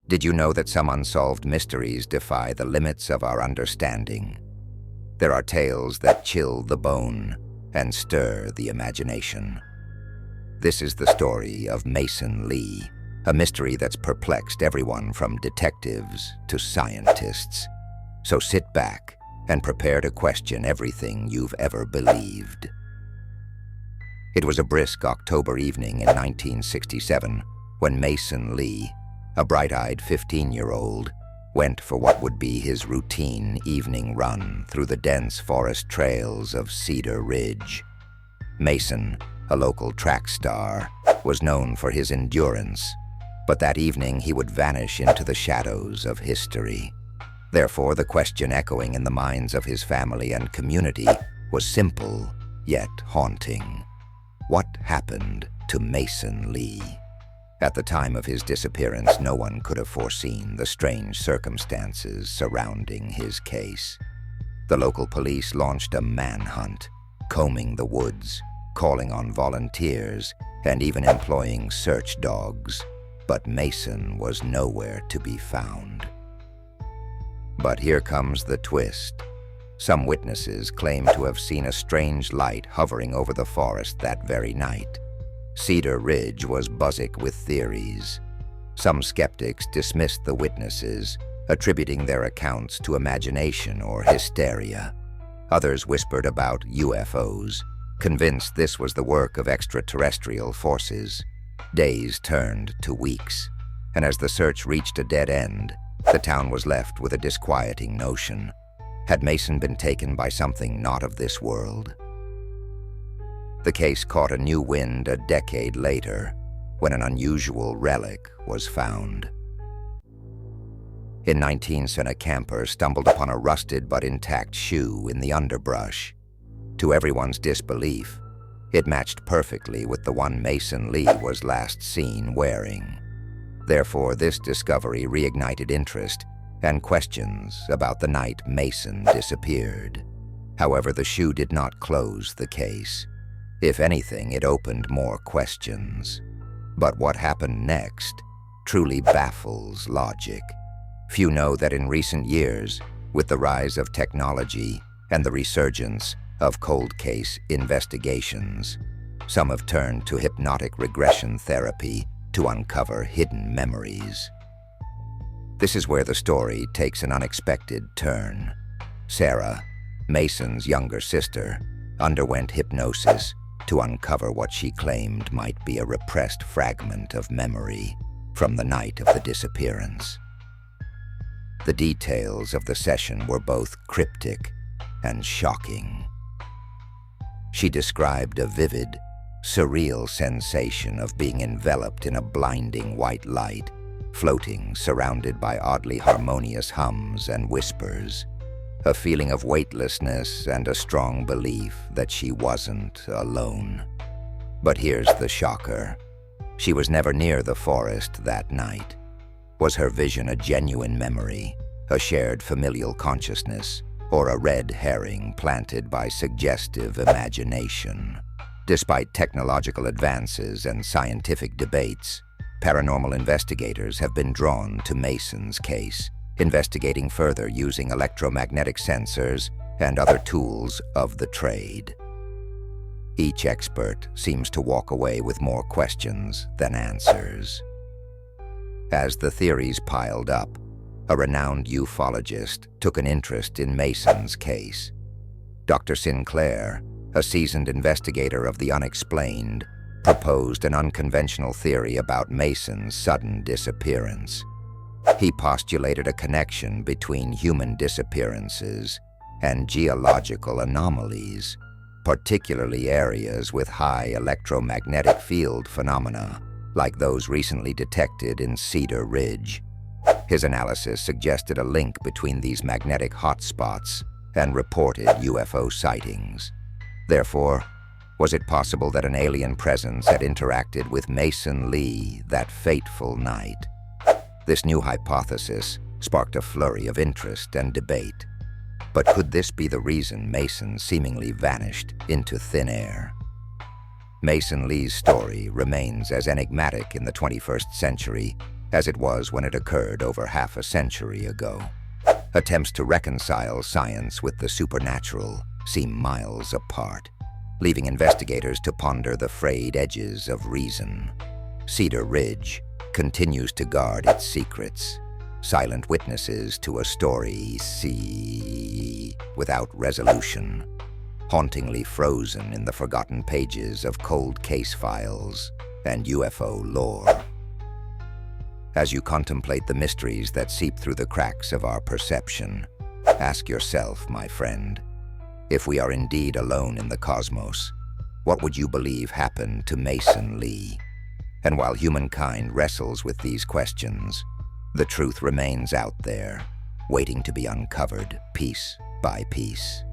Did you know that some unsolved mysteries defy the limits of our understanding? There are tales that chill the bone and stir the imagination. This is the story of Mason Lee, a mystery that's perplexed everyone from detectives to scientists. So sit back and prepare to question everything you've ever believed. It was a brisk October evening in 1967 when Mason Lee, a bright-eyed 15-year-old, went for what would be his routine evening run through the dense forest trails of Cedar Ridge. Mason, a local track star, was known for his endurance, but that evening he would vanish into the shadows of history. Therefore, the question echoing in the minds of his family and community was simple, yet haunting. What happened to Mason Lee? At the time of his disappearance, no one could have foreseen the strange circumstances surrounding his case. The local police launched a manhunt, combing the woods, calling on volunteers, and even employing search dogs. But Mason was nowhere to be found. But here comes the twist. Some witnesses claim to have seen a strange light hovering over the forest that very night. Cedar Ridge was buzzic with theories. Some skeptics dismissed the witnesses, attributing their accounts to imagination or hysteria. Others whispered about UFOs, convinced this was the work of extraterrestrial forces. Days turned to weeks, and as the search reached a dead end, the town was left with a disquieting notion. Had Mason been taken by something not of this world? The case caught a new wind a decade later, when an unusual relic was found. In 1910, a camper stumbled upon a rusted but intact shoe in the underbrush. To everyone's disbelief, it matched perfectly with the one Mason Lee was last seen wearing. Therefore, this discovery reignited interest and questions about the night Mason disappeared. However, the shoe did not close the case. If anything, it opened more questions. But what happened next truly baffles logic. Few know that in recent years, with the rise of technology and the resurgence of cold case investigations, some have turned to hypnotic regression therapy to uncover hidden memories. This is where the story takes an unexpected turn. Sarah, Mason's younger sister, underwent hypnosis to uncover what she claimed might be a repressed fragment of memory from the night of the disappearance. The details of the session were both cryptic and shocking. She described a vivid, surreal sensation of being enveloped in a blinding white light, floating surrounded by oddly harmonious hums and whispers, a feeling of weightlessness and a strong belief that she wasn't alone. But here's the shocker. She was never near the forest that night. Was her vision a genuine memory, a shared familial consciousness, or a red herring planted by suggestive imagination? Despite technological advances and scientific debates, paranormal investigators have been drawn to Mason's case, investigating further using electromagnetic sensors and other tools of the trade. Each expert seems to walk away with more questions than answers. As the theories piled up, a renowned ufologist took an interest in Mason's case. Dr. Sinclair, a seasoned investigator of the unexplained, proposed an unconventional theory about Mason's sudden disappearance. He postulated a connection between human disappearances and geological anomalies, particularly areas with high electromagnetic field phenomena, like those recently detected in Cedar Ridge. His analysis suggested a link between these magnetic hotspots and reported UFO sightings. Therefore, was it possible that an alien presence had interacted with Mason Lee that fateful night? This new hypothesis sparked a flurry of interest and debate. But could this be the reason Mason seemingly vanished into thin air? Mason Lee's story remains as enigmatic in the 21st century as it was when it occurred over half a century ago. Attempts to reconcile science with the supernatural seem miles apart, leaving investigators to ponder the frayed edges of reason. Cedar Ridge continues to guard its secrets, silent witnesses to a story without resolution, hauntingly frozen in the forgotten pages of cold case files and UFO lore. As you contemplate the mysteries that seep through the cracks of our perception, ask yourself, my friend, if we are indeed alone in the cosmos, what would you believe happened to Mason Lee? And while humankind wrestles with these questions, the truth remains out there, waiting to be uncovered piece by piece.